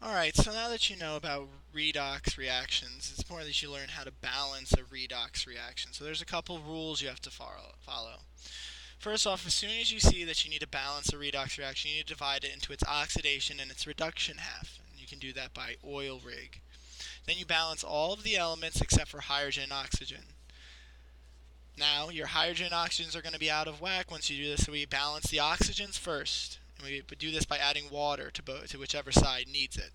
Alright, so now that you know about redox reactions, it's important that you learn how to balance a redox reaction. So there's a couple rules you have to follow. First off, as soon as you see that you need to balance a redox reaction, you need to divide it into its oxidation and its reduction half. And you can do that by oil rig. Then you balance all of the elements except for hydrogen and oxygen. Now, your hydrogen and oxygens are going to be out of whack once you do this, so we balance the oxygens first. And we do this by adding water to whichever side needs it.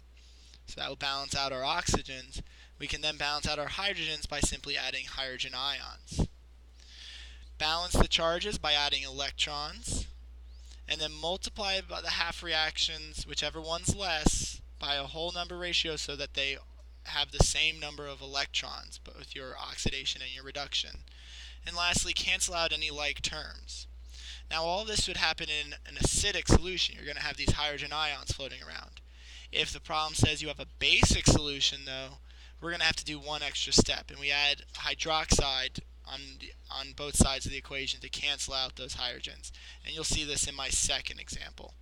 So that will balance out our oxygens. We can then balance out our hydrogens by simply adding hydrogen ions. Balance the charges by adding electrons, and then multiply by the half reactions, whichever one's less, by a whole number ratio so that they have the same number of electrons, both your oxidation and your reduction. And lastly, cancel out any like terms. Now all this would happen in an acidic solution. You're going to have these hydrogen ions floating around. If the problem says you have a basic solution, though, we're going to have to do one extra step, and we add hydroxide on both sides of the equation to cancel out those hydrogens. And you'll see this in my second example.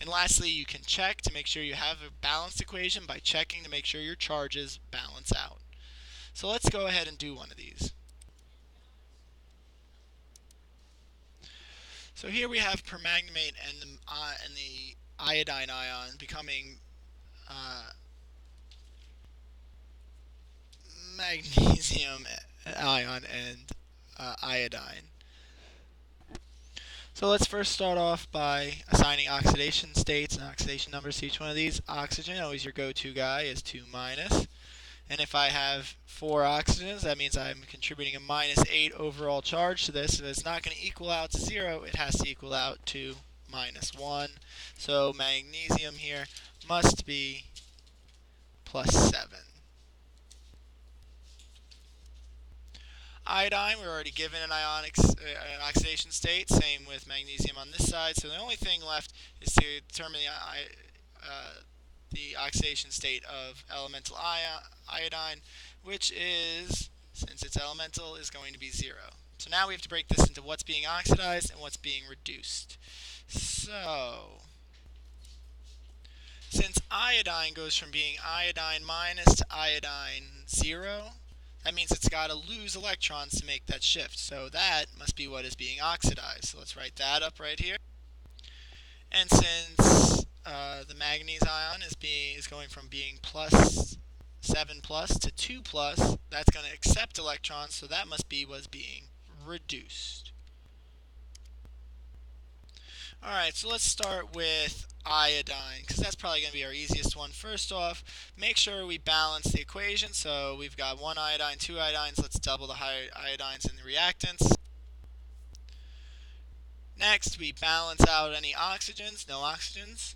And lastly, you can check to make sure you have a balanced equation by checking to make sure your charges balance out. So let's go ahead and do one of these. So here we have permanganate and the iodine ion becoming magnesium ion and iodine. So let's first start off by assigning oxidation states and oxidation numbers to each one of these. Oxygen, always your go-to guy, is 2 minus. And if I have 4 oxygens, that means I'm contributing a minus 8 overall charge to this. If it's not going to equal out to 0, it has to equal out to minus 1. So magnesium here must be plus 7. Iodine, we're already given an oxidation state, same with magnesium on this side. So the only thing left is to determine the oxidation state of elemental iodine, which is, since it's elemental, is going to be 0. So now we have to break this into what's being oxidized and what's being reduced. So, since iodine goes from being iodine minus to iodine 0, that means it's got to lose electrons to make that shift. So that must be what is being oxidized. So let's write that up right here. And since the manganese ion is going from being plus 7 plus to 2 plus, that's going to accept electrons, so that must be what's being reduced. Alright, so let's start with iodine, because that's probably going to be our easiest one. First off, make sure we balance the equation. So we've got 1 iodine, 2 iodines. Let's double the iodines in the reactants. Next, we balance out any oxygens, no oxygens.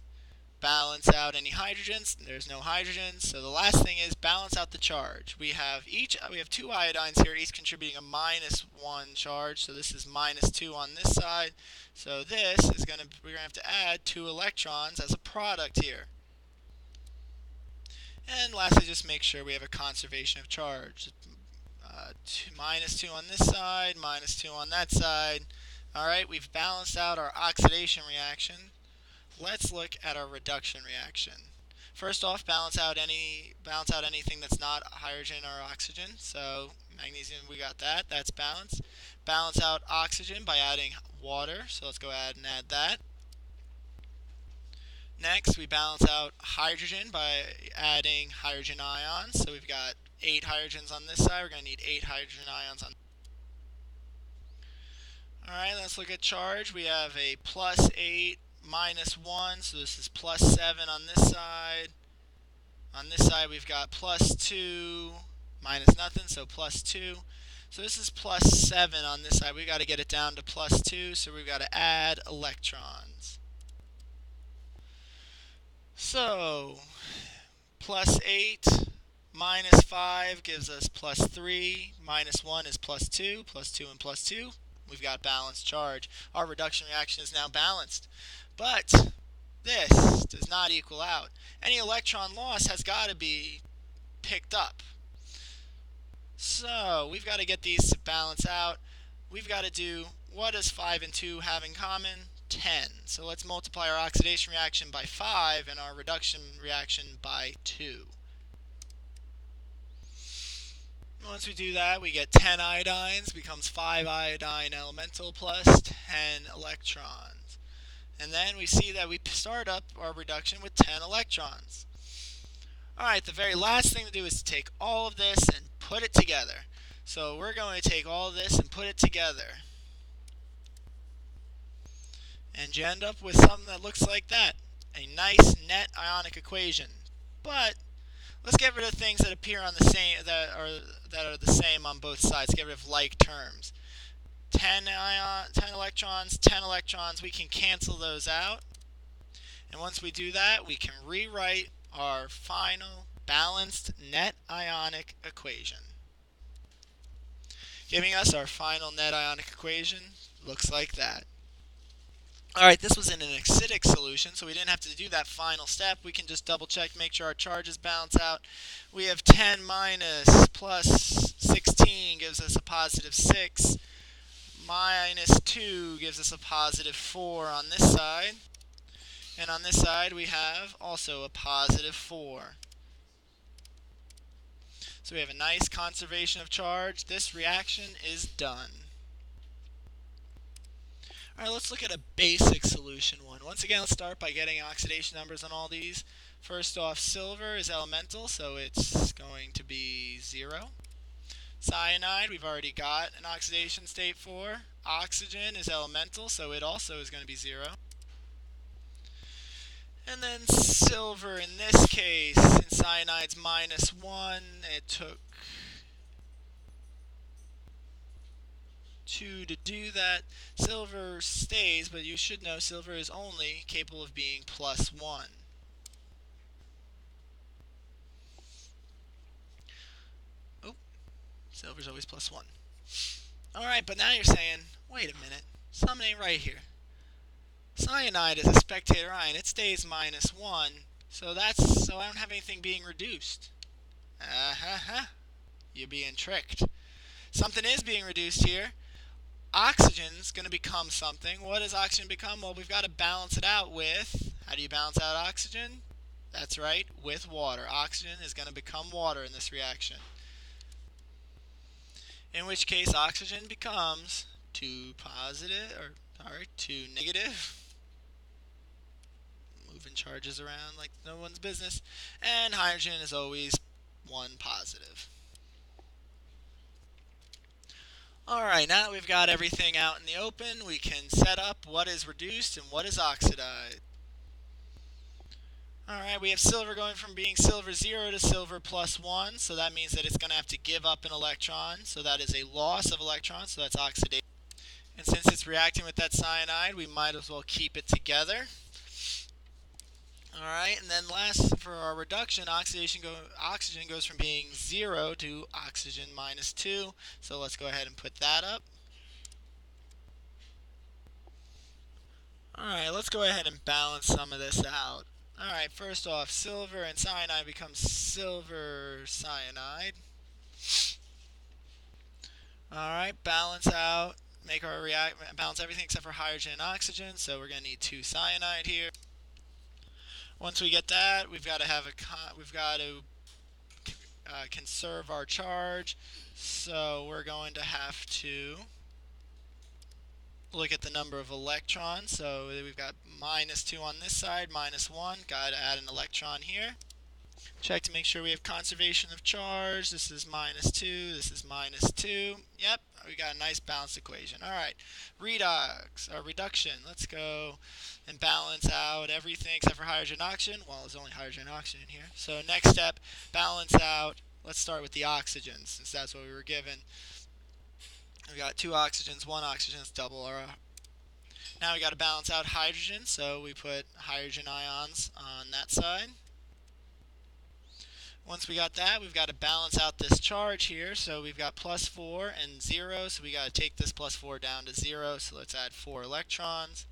Balance out any hydrogens, there's no hydrogens. So the last thing is balance out the charge. We have 2 iodines here, each contributing a minus 1 charge. So this is minus 2 on this side. So we're going to have to add 2 electrons as a product here. And lastly, just make sure we have a conservation of charge. Minus 2 on this side, minus 2 on that side. Alright, we've balanced out our oxidation reaction. Let's look at our reduction reaction. First off, balance out anything that's not hydrogen or oxygen. So magnesium, we got that. That's balanced. Balance out oxygen by adding water. So let's go ahead and add that. Next, we balance out hydrogen by adding hydrogen ions. So we've got 8 hydrogens on this side. We're going to need 8 hydrogen ions on. Alright, let's look at charge. We have a plus 8 minus 1, so this is plus 7 on this side. On this side we've got plus 2 minus nothing, so plus 2. So this is plus 7 on this side. We've got to get it down to plus 2, so we've got to add electrons. So plus 8 minus 5 gives us plus 3, minus 1 is plus 2 and plus 2. We've got balanced charge. Our reduction reaction is now balanced. But this does not equal out. Any electron loss has got to be picked up. So we've got to get these to balance out. We've got to do, what does 5 and 2 have in common? 10. So let's multiply our oxidation reaction by 5 and our reduction reaction by 2. Once we do that, we get 10 iodines, becomes 5 iodine elemental plus 10 electrons. And then we see that we start up our reduction with 10 electrons. Alright, the very last thing to do is to take all of this and put it together. So we're going to take all of this and put it together. And you end up with something that looks like that. A nice net ionic equation. But let's get rid of things that appear on the same that are the same on both sides. Get rid of like terms. 10 electrons, 10 electrons, we can cancel those out. And once we do that, we can rewrite our final balanced net ionic equation. Giving us our final net ionic equation looks like that. Alright, this was in an acidic solution, so we didn't have to do that final step. We can just double check, make sure our charges balance out. We have 10 minus plus 16 gives us a positive 6. Minus 2 gives us a positive 4 on this side. And on this side we have also a positive 4. So we have a nice conservation of charge. This reaction is done. Alright, let's look at a basic solution one. Once again, let's start by getting oxidation numbers on all these. First off, silver is elemental, so it's going to be 0. Cyanide, we've already got an oxidation state for. Oxygen is elemental, so it also is going to be 0. And then silver, in this case, since cyanide's minus 1, it took 2 to do that. Silver stays, but you should know silver is only capable of being plus 1. Oh, silver's always plus 1. Alright, but now you're saying, wait a minute, something ain't right here. Cyanide is a spectator ion. It stays minus 1, so I don't have anything being reduced. You're being tricked. Something is being reduced here. Oxygen's going to become something. What does oxygen become? Well, we've got to balance it out with, how do you balance out oxygen? That's right, with water. Oxygen is going to become water in this reaction. In which case oxygen becomes 2 negative. Moving charges around like no one's business. And hydrogen is always 1 positive. Alright, now that we've got everything out in the open, we can set up what is reduced and what is oxidized. Alright, we have silver going from being silver 0 to silver plus 1, so that means that it's going to have to give up an electron, so that is a loss of electrons, so that's oxidation. And since it's reacting with that cyanide, we might as well keep it together. Alright, and then last for our reduction, oxygen goes from being 0 to oxygen minus 2. So let's go ahead and put that up. Alright, let's go ahead and balance some of this out. Alright, first off, silver and cyanide becomes silver cyanide. Alright, balance out, make our balance everything except for hydrogen and oxygen, so we're going to need 2 cyanide here. Once we get that, we've got to conserve our charge, so we're going to have to look at the number of electrons. So we've got minus 2 on this side, minus 1. Got to add an electron here. Check to make sure we have conservation of charge. This is minus 2. This is minus 2. Yep, we got a nice balanced equation. Alright, reduction. Let's go and balance out everything except for hydrogen and oxygen. Well, there's only hydrogen and oxygen here. So next step, balance out. Let's start with the oxygens, since that's what we were given. We got 2 oxygens, 1 oxygen, it's double our. Now we got to balance out hydrogen, so we put hydrogen ions on that side. Once we got that, we've got to balance out this charge here. So we've got plus 4 and 0, so we got to take this plus 4 down to 0. So let's add 4 electrons.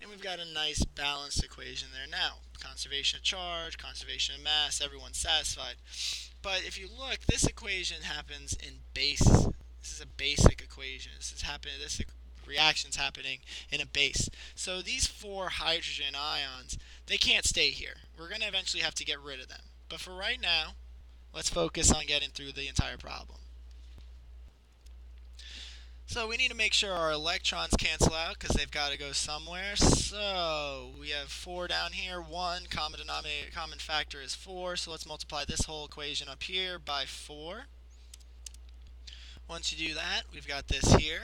And we've got a nice balanced equation there now. Conservation of charge, conservation of mass, everyone's satisfied. But if you look, this equation happens in base. This is a basic equation. This reactions happening in a base. So these 4 hydrogen ions, they can't stay here. We're going to eventually have to get rid of them. But for right now, let's focus on getting through the entire problem. So we need to make sure our electrons cancel out because they've got to go somewhere. So we have 4 down here. 1 common denominator, common factor is 4. So let's multiply this whole equation up here by 4. Once you do that, we've got this here.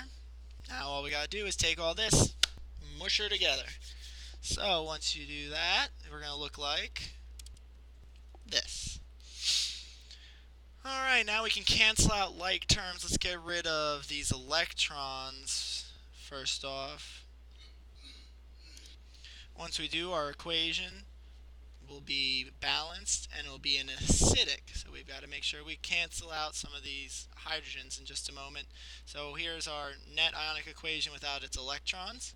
Now all we got to do is take all this, mush her together. So once you do that, we're going to look like this. Alright, now we can cancel out like terms. Let's get rid of these electrons first off. Once we do, our equation will be balanced and it will be an acidic. So we've got to make sure we cancel out some of these hydrogens in just a moment. So here's our net ionic equation without its electrons.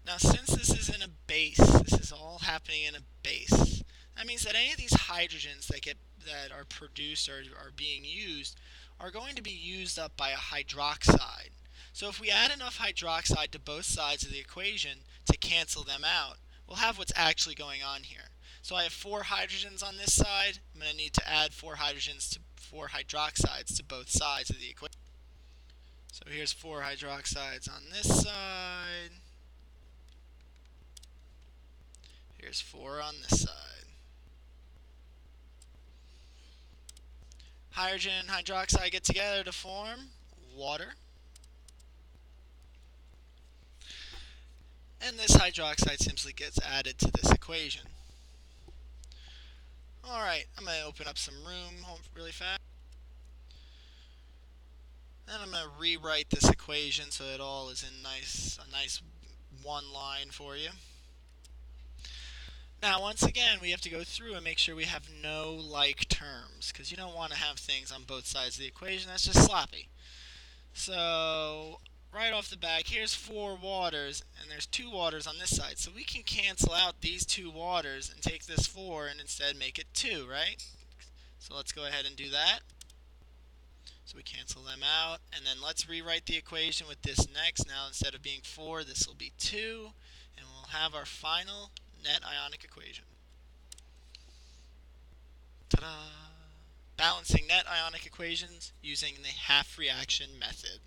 Now since this is in a base, this is all happening in a base, that means that any of these hydrogens that are produced or are being used are going to be used up by a hydroxide. So if we add enough hydroxide to both sides of the equation to cancel them out, we'll have what's actually going on here. So I have 4 hydrogens on this side. I'm going to need to add 4 hydroxides to both sides of the equation. So here's 4 hydroxides on this side. Here's 4 on this side. Hydrogen and hydroxide get together to form water. And this hydroxide simply gets added to this equation. Alright, I'm going to open up some room really fast. And I'm going to rewrite this equation so it all is in a nice one line for you. Now, once again, we have to go through and make sure we have no like terms, because you don't want to have things on both sides of the equation. That's just sloppy. So, right off the bat, here's 4 waters, and there's 2 waters on this side. So we can cancel out these 2 waters and take this 4 and instead make it 2, right? So let's go ahead and do that. So we cancel them out, and then let's rewrite the equation with this next. Now instead of being 4, this will be 2, and we'll have our final net ionic equation. Ta-da! Balancing net ionic equations using the half reaction method.